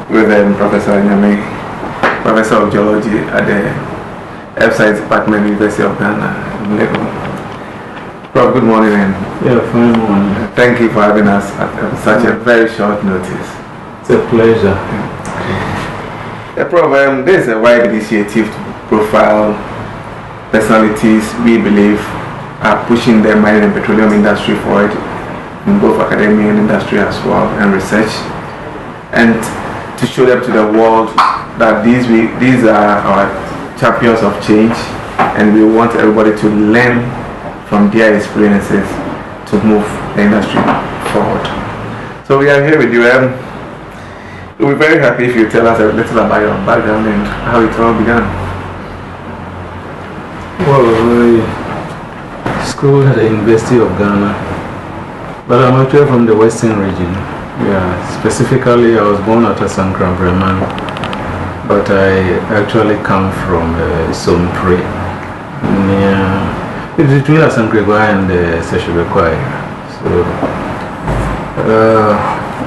with Professor Nyame, Professor of Geology at the F-Science Department, University of Ghana, Lagos. Prof, good morning. Yeah, fine morning. Thank you for having us at such a very short notice. It's a pleasure. Prof, this is a wide initiative to profile personalities we believe are pushing the mining and petroleum industry forward in both academia and industry as well, and research, and to show them to the world that these are our champions of change, and we want everybody to learn from their experiences to move the industry forward. So we are here with you. We'll be very happy if you tell us a little about your background and how it all began. Well, I schooled at the University of Ghana, but I'm actually from the Western region. Yeah, specifically I was born at Asankra, Bremen, but I actually come from Sompre, between Asankra and Seshibekwai.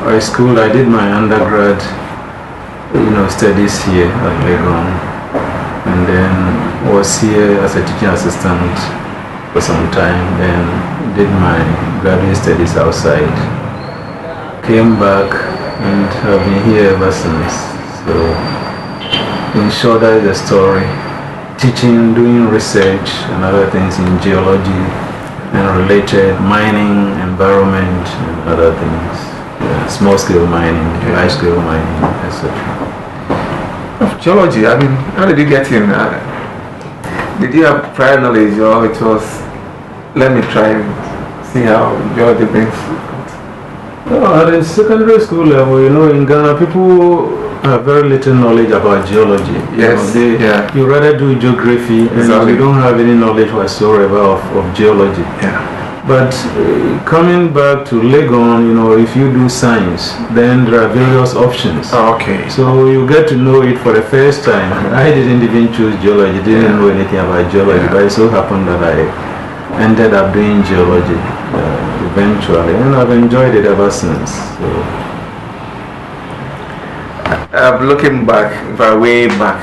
So I did my undergrad, studies here at Legon, and then was here as a teaching assistant for some time, then did my graduate studies outside, came back, and have been here ever since. So in short, that is the story. Teaching, doing research and other things in geology and related, mining, environment and other things, small scale mining, large scale mining, etc. Of geology, how did you get in? Did you have prior knowledge, or it was, let me try and see how geology brings? At the secondary school level, in Ghana, people have very little knowledge about geology. Yes. You rather do geography, and you don't have any knowledge whatsoever of geology. Yeah. But coming back to Legon, if you do science, then there are various options. Oh, okay. So you get to know it for the first time. I didn't even choose geology, didn't know anything about geology, but it so happened that I ended up doing geology eventually, and I've enjoyed it ever since. So. Looking back, way back,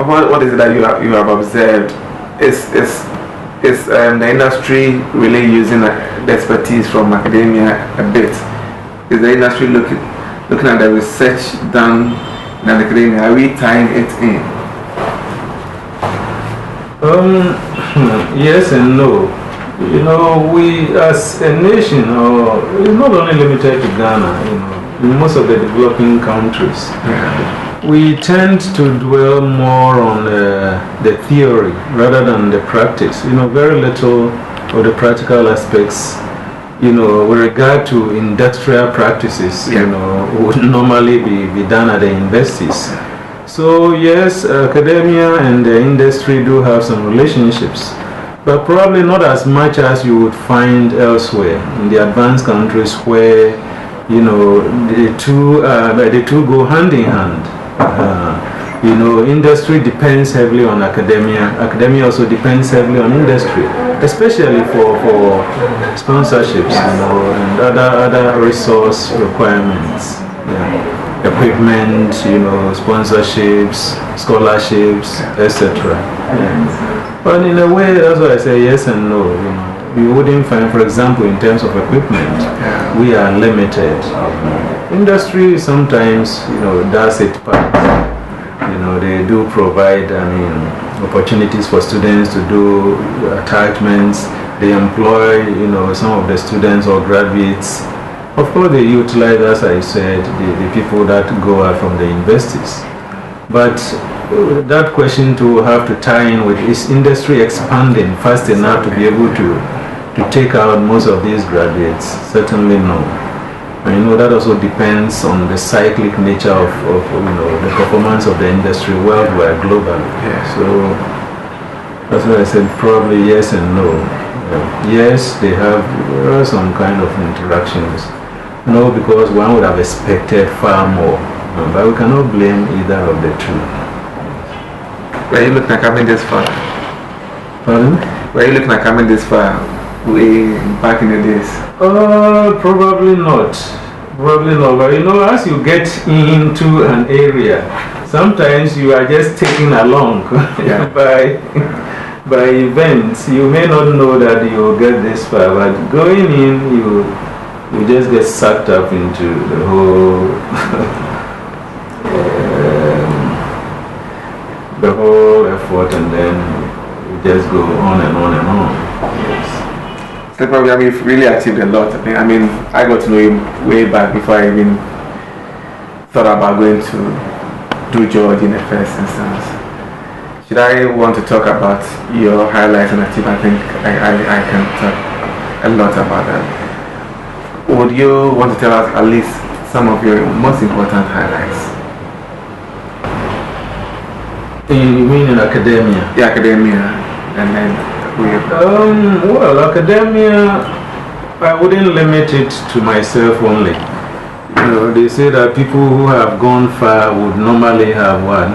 what is it that you have observed? Is the industry really using the expertise from academia a bit? Is the industry looking at the research done in academia? Are we tying it in? Yes and no. We as a nation, it's not only limited to Ghana, in most of the developing countries, we tend to dwell more on the theory rather than the practice. Very little of the practical aspects, with regard to industrial practices, would normally be done at the universities. So yes, academia and the industry do have some relationships, but probably not as much as you would find elsewhere in the advanced countries where the two go hand in hand. Industry depends heavily on academia. Academia also depends heavily on industry, especially for sponsorships, and other resource requirements. Equipment, sponsorships, scholarships, etc. But in a way, that's why I say yes and no. You wouldn't find, for example, in terms of equipment, we are limited. Industry sometimes, does it part. They do provide, opportunities for students to do attachments. They employ, some of the students or graduates. Of course, they utilize, as I said, the people that go out from the universities. But that question to have to tie in with, is industry expanding fast enough to be able to take out most of these graduates? Certainly no. That also depends on the cyclic nature of the performance of the industry worldwide, globally. So that's why I said probably yes and no. Yes, there are some kind of interactions. No, because one would have expected far more, but we cannot blame either of the two. Were you looking at coming this far? Pardon? Were you looking at coming this far way back in the days? Probably not. Probably not, but you know, as you get into an area, sometimes you are just taken along by events. You may not know that you will get this far, but going in, you just get sucked up into the whole the whole effort, and then you just go on and on and on. Yes. So probably, I mean, you've really achieved a lot. I mean, I got to know you way back before I even thought about going to do geology in the first instance. Should I want to talk about your highlights and achievements? I think I can talk a lot about that. Would you want to tell us at least some of your most important highlights? You mean in academia? Yeah, academia, and then well, academia, I wouldn't limit it to myself only. You know, they say that people who have gone far would normally have one,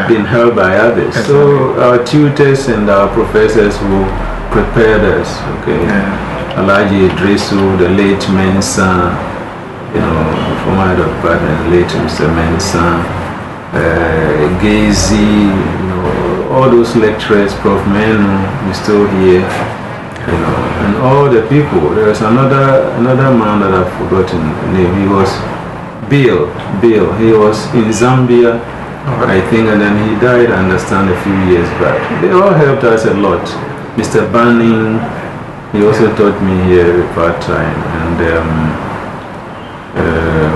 been helped by others. Exactly. So our tutors and our professors who prepared us, Alhaji Idrisu, the late Mensah, you know, former department, late Mr. Mensah, Gazy, you know, all those lecturers, Prof Nyame is still here, you know, and all the people. There's another man that I've forgotten the name. He was Bill. He was in Zambia, I think, and then he died, I understand, a few years back. They all helped us a lot. Mr. Banning, he also taught me here part-time, and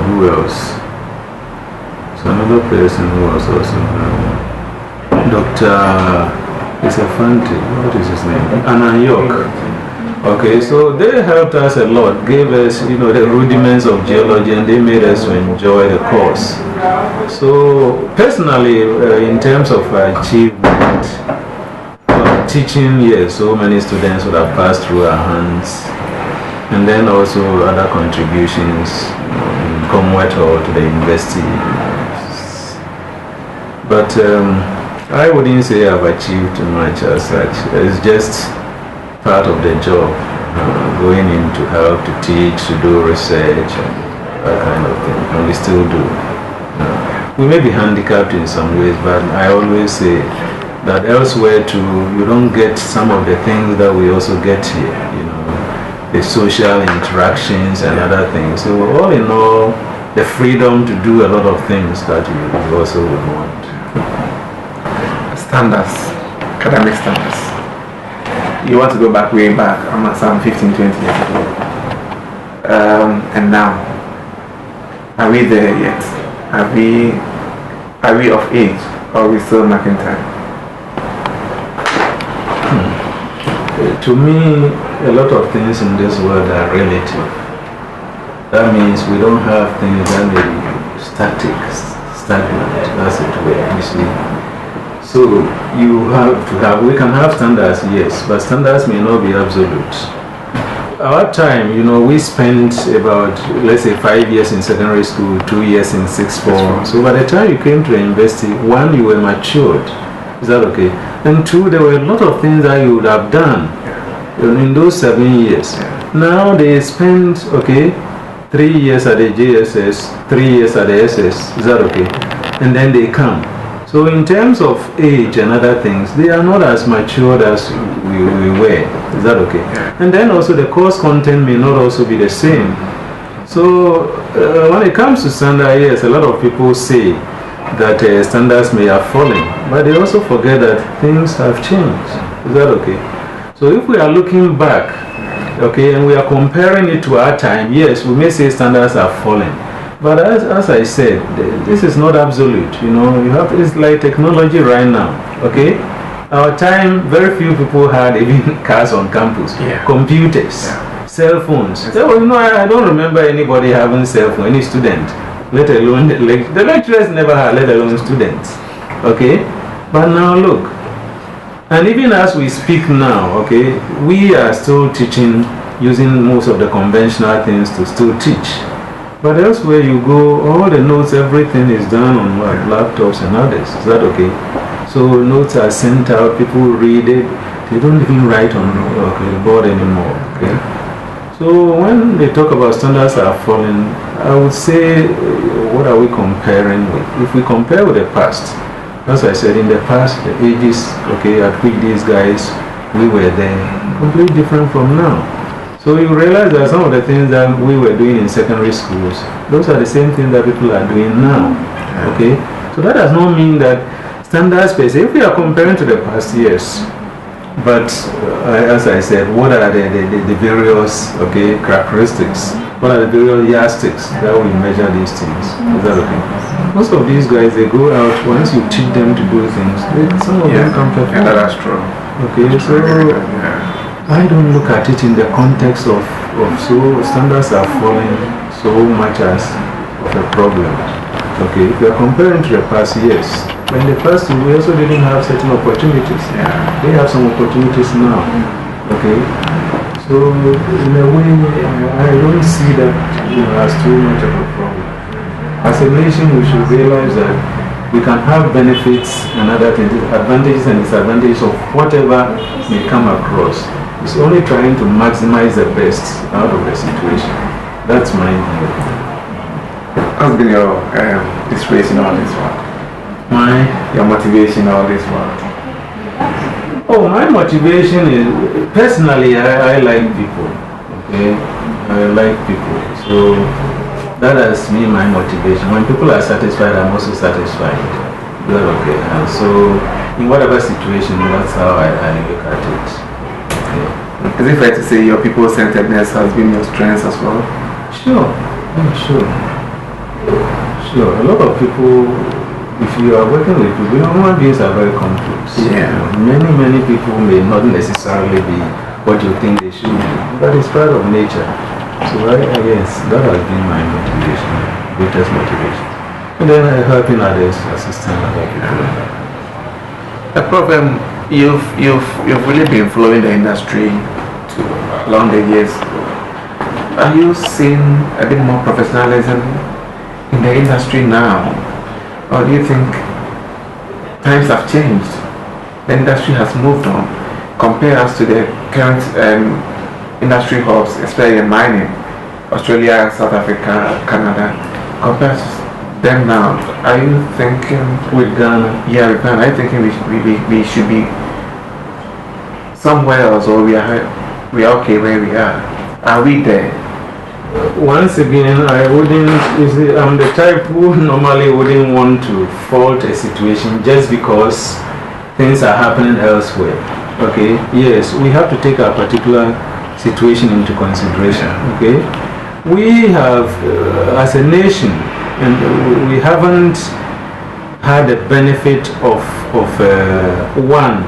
who else? So another person who was also Dr. Isafante, what is his name? Anna York. Okay, so they helped us a lot, gave us, you know, the rudiments of geology, and they made us to enjoy the course. So personally, in terms of achievement, teaching, yes, so many students would have passed through our hands, and then also other contributions, you know, in Commonwealth or to the university. But I wouldn't say I've achieved much as such. It's just part of the job, going in to help, to teach, to do research, and that kind of thing, and we still do. We may be handicapped in some ways, but I always say that elsewhere too, you don't get some of the things that we also get here, you know, the social interactions and other things. So all in all, the freedom to do a lot of things that you also would want. Standards, academic standards. You want to go back way back, some 15, 20 years ago. And now, are we there yet? Are we of age, or are we still marking time? To me, a lot of things in this world are relative. That means we don't have things that may be stagnant, as it were, you see. So you have to have, we can have standards, yes, but standards may not be absolute. Our time, you know, we spent about, let's say, 5 years in secondary school, 2 years in sixth form. So by the time you came to the university, one, you were matured. Is that okay? And two, there were a lot of things that you would have done in those 7 years. Now they spend, 3 years at the JSS, 3 years at the SS. Is that okay? And then they come. So in terms of age and other things, they are not as matured as we were. Is that okay? And then also the course content may not also be the same. So when it comes to standard, yes, a lot of people say that standards may have fallen, but they also forget that things have changed. Is that okay? So if we are looking back, and we are comparing it to our time, yes, we may say standards have fallen. But as I said, this is not absolute. You know, it's like technology right now. Our time, very few people had even cars on campus, computers, cell phones. So, you know, I don't remember anybody having cell phone, any student, let alone the lecturers never had, let alone students. But now look, and even as we speak now, we are still teaching using most of the conventional things to still teach. But elsewhere you go, all the notes, everything is done on laptops and others. Is that okay? So notes are sent out, people read it. They don't even write on the board anymore. So So when they talk about standards are falling, I would say, what are we comparing with? If we compare with the past, as I said, in the past, the ages, okay, at which these guys, we were there, completely different from now. So you realize that some of the things that we were doing in secondary schools, those are the same things that people are doing now, okay? So that does not mean that standards per se, if we are comparing to the past, yes. But as I said, what are the various, okay, characteristics? What are the various yardsticks that we measure these things? Is that okay? Most of these guys, they go out, once you teach them to do things, some of them come perfect. Yeah, that's true. Okay, so I don't look at it in the context of so standards are falling so much as of a problem. Okay, if you are comparing to the past, yes. But in the past, we also didn't have certain opportunities. They have some opportunities now. Okay, so in a way, I don't see that as too much of a problem. As a nation, we should realize that we can have benefits and other things, advantages and disadvantages of whatever may come across. It's only trying to maximize the best out of the situation. That's my view. What's been your inspiration all this work? Your motivation all this work? Oh, my motivation is, personally, I like people. Okay, I like people. So that has been my motivation. When people are satisfied, I'm also satisfied. Okay, and so in whatever situation, that's how I look at it. Okay. Is it fair to say your people-centeredness has been your strength as well? Sure, sure. A lot of people, if you are working with people, human beings are very complex. Yeah. Many people may not necessarily be what you think they should be, but it's part of nature. So yes, that has been my motivation, greatest motivation. And then helping others, assisting other people. Prof, you've really been following the industry along the years. Are you seeing a bit more professionalism in the industry now, or do you think times have changed? The industry has moved on. Compare us to the current industry hubs, especially in mining, Australia, South Africa, Canada. Compare them now. Are you thinking with Ghana? Yeah, with Ghana. Are you thinking we should be somewhere else, or we are okay where we are? Are we there? Once again, I'm the type who normally wouldn't want to fault a situation just because things are happening elsewhere. Okay, yes, we have to take our particular situation into consideration. Okay, we have, as a nation, and we haven't had the benefit of one,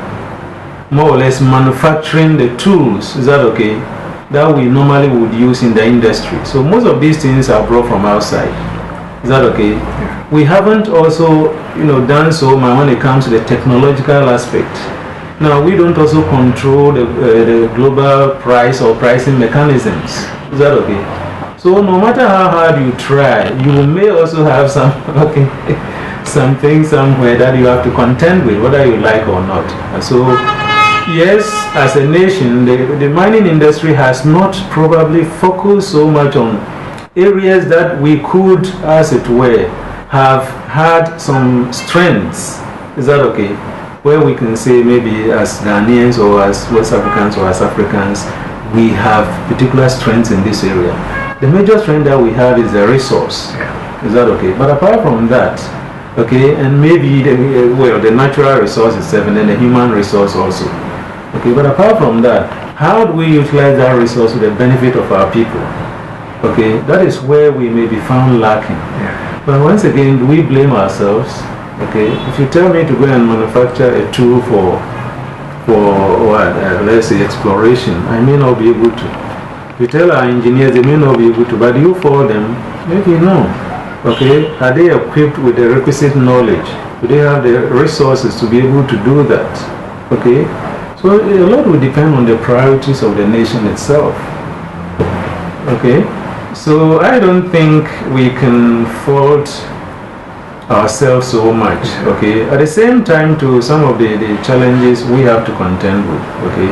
more or less manufacturing the tools. Is that okay? That we normally would use in the industry. So most of these things are brought from outside. Is that okay? Yeah. We haven't also, done so when it comes to the technological aspect. Now we don't also control the global price or pricing mechanisms. Is that okay? So no matter how hard you try, you may also have something somewhere that you have to contend with, whether you like or not. And so yes, as a nation, the mining industry has not probably focused so much on areas that we could, as it were, have had some strengths. Is that okay? Where we can say maybe as Ghanaians or as West Africans or as Africans, we have particular strengths in this area. The major strength that we have is the resource. Is that okay? But apart from that, okay, and maybe the natural resource itself and then the human resource also. Okay, but apart from that, how do we utilize that resource to the benefit of our people? Okay, that is where we may be found lacking. Yeah. But once again, do we blame ourselves? Okay, if you tell me to go and manufacture a tool for let's say exploration, I may not be able to. If you tell our engineers, they may not be able to. But you for them, maybe no. Okay, are they equipped with the requisite knowledge? Do they have the resources to be able to do that? Okay. So a lot will depend on the priorities of the nation itself. Okay, so I don't think we can fault ourselves so much. Okay, at the same time, to some of the challenges we have to contend with. Okay,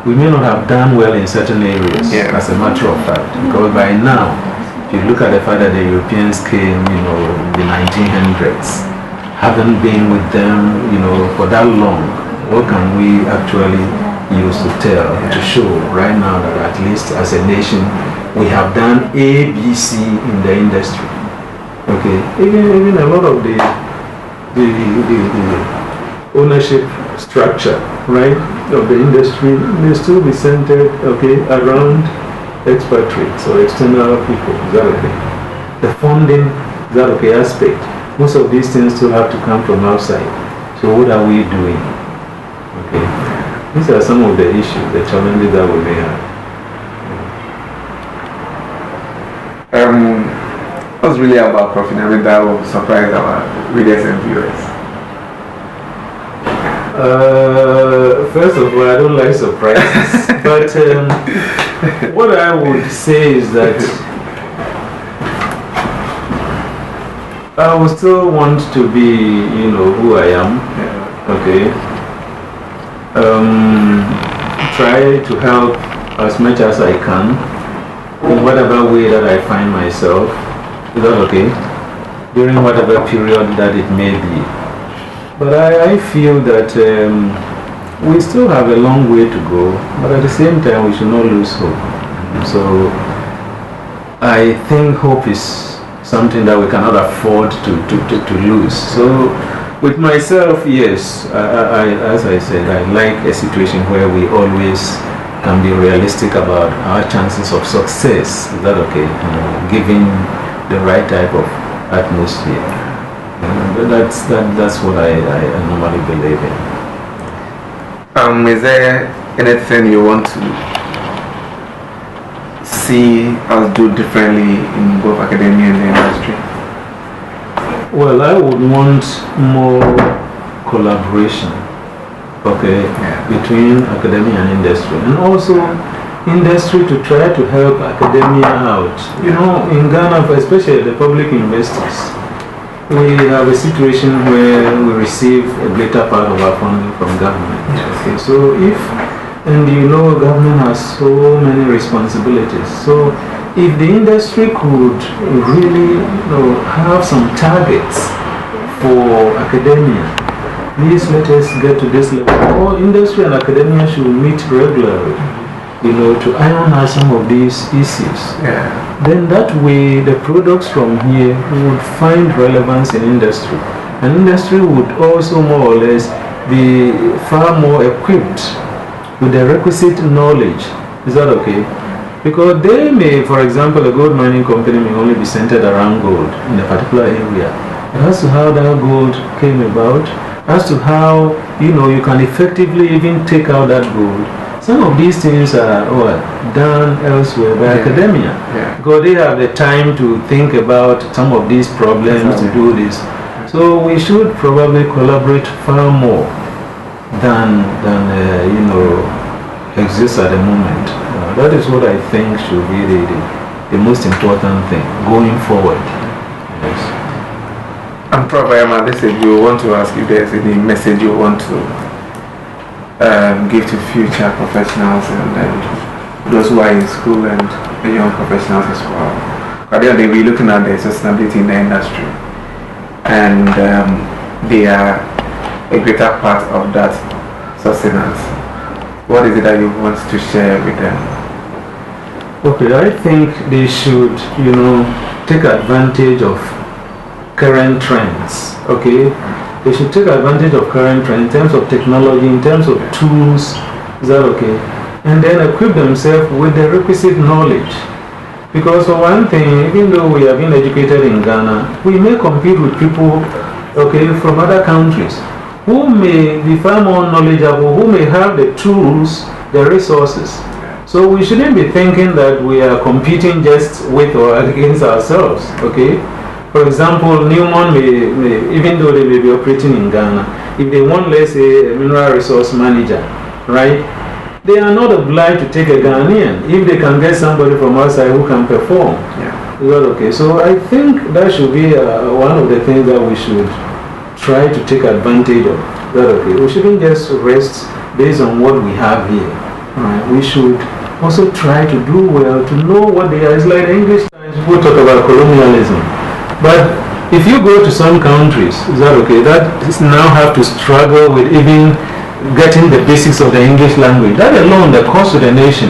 we may not have done well in certain areas, as a matter of fact, because by now, if you look at the fact that the Europeans came, in the 1900s, haven't been with them, for that long, what can we actually use to tell, to show right now that at least as a nation, we have done A, B, C in the industry. Okay, even a lot of the ownership structure, right, of the industry may still be centered, around expatriates or external people. Is that okay? The funding, is that okay, aspect. Most of these things still have to come from outside. So what are we doing? Okay, these are some of the issues, the challenges that we may have. What's really about Prof Nyame that will surprise our readers and viewers? First of all, I don't like surprises, but what I would say is that I would still want to be, who I am. Okay. Try to help as much as I can in whatever way that I find myself. Is that okay? During whatever period that it may be. But I feel that we still have a long way to go, but at the same time we should not lose hope. So I think hope is something that we cannot afford to lose. So with myself, yes, as I said, I like a situation where we always can be realistic about our chances of success. Is that okay? Given the right type of atmosphere. That's what I normally believe in. Is there anything you want to see us do differently in both academia and the industry? Well, I would want more collaboration, between academia and industry, and also industry to try to help academia out. In Ghana, especially the public investors, we have a situation where we receive a greater part of our funding from government. Okay, so government has so many responsibilities. So if the industry could really have some targets for academia, please let us get to this level. All industry and academia should meet regularly, to iron out some of these issues. Then that way the products from here would find relevance in industry. And industry would also more or less be far more equipped with the requisite knowledge. Is that okay? Because they may, for example, a gold mining company may only be centered around gold in a particular area. As to how that gold came about, as to how you can effectively even take out that gold. Some of these things are done elsewhere by academia. Because they have the time to think about some of these problems, to do this. So we should probably collaborate far more than exists at the moment. That is what I think should be the most important thing going forward. Yes. And Prof, at this stage, we want to ask if there's any message you want to give to future professionals and those who are in school and the young professionals as well. At the end of the day, we're looking at the sustainability in the industry, and they are a greater part of that sustenance. What is it that you want to share with them? Okay, I think they should, take advantage of current trends. Okay, they should take advantage of current trends in terms of technology, in terms of tools. Is that okay? And then equip themselves with the requisite knowledge. Because for one thing, even though we have been educated in Ghana, we may compete with people, from other countries who may be far more knowledgeable, who may have the tools, the resources. So we shouldn't be thinking that we are competing just with or against ourselves. Okay. For example, Newmont may, even though they may be operating in Ghana, if they want, let's say, a mineral resource manager, right? They are not obliged to take a Ghanaian if they can get somebody from outside who can perform. Is that okay? So I think that should be one of the things that we should try to take advantage of. Is that okay? We shouldn't just rest based on what we have here. We should also try to do well, to know what they are. It's like English times, people talk about colonialism. But if you go to some countries, is that okay? That is now have to struggle with even getting the basics of the English language. That alone, the cost to the nation.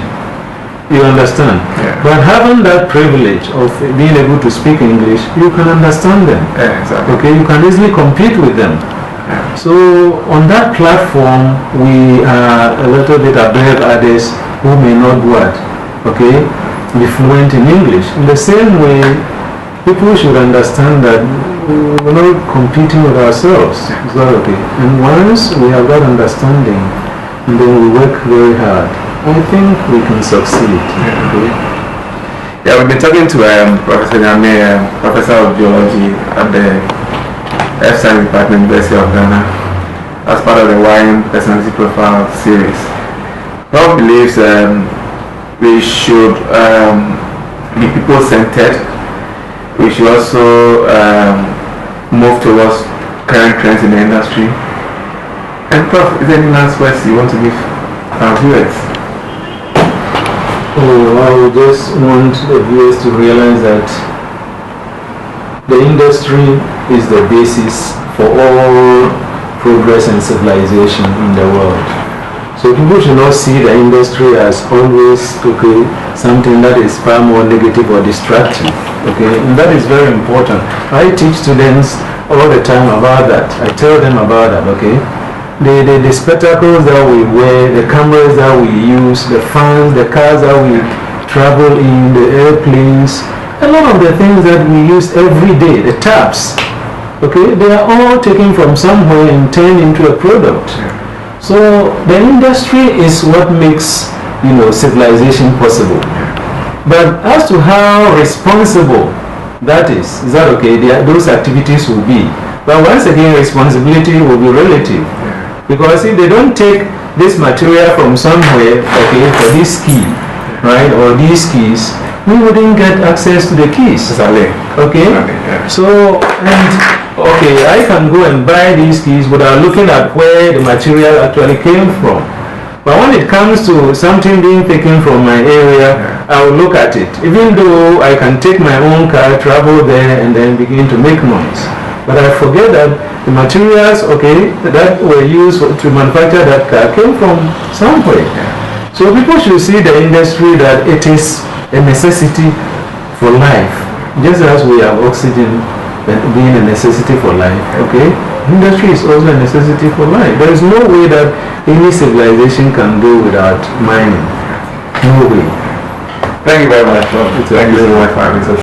You understand? Yeah. But having that privilege of being able to speak English, you can understand them. Yeah, exactly. Okay, you can easily compete with them. Yeah. So on that platform, we are a little bit above others who may not be fluent in English. In the same way, people should understand that we're not competing with ourselves. Is that okay? And once we have that understanding, and then we work very hard, I think we can succeed. Okay? Yeah, we've been talking to Professor Nyame, Professor of Geology at the F-Science Department, University of Ghana, as part of the WAIMM Personality Profile series. Prof believes we should be people-centered. We should also move towards current trends in the industry. And Prof, is there any last words you want to give our viewers? I would just want the viewers to realize that the industry is the basis for all progress and civilization in the world. So people should not see the industry as always something that is far more negative or distracting. And that is very important. I teach students all the time about that. I tell them about that. The spectacles that we wear, the cameras that we use, the fans, the cars that we travel in, the airplanes, a lot of the things that we use every day, the taps, they are all taken from somewhere and turned into a product. So the industry is what makes civilization possible. But as to how responsible that is that okay? Those activities will be. But once again, responsibility will be relative. Because if they don't take this material from somewhere, for this key, right, or these keys, we wouldn't get access to the keys. So, I can go and buy these keys without looking at where the material actually came from. But when it comes to something being taken from my area, I will look at it. Even though I can take my own car, travel there, and then begin to make noise. But I forget that the materials, that were used to manufacture that car came from somewhere. So people should see the industry that it is a necessity for life. Just as we have oxygen being a necessity for life, industry is also a necessity for life. There is no way that any civilization can go without mining. No way. Thank you very much, Prof. Thank you so much for having us.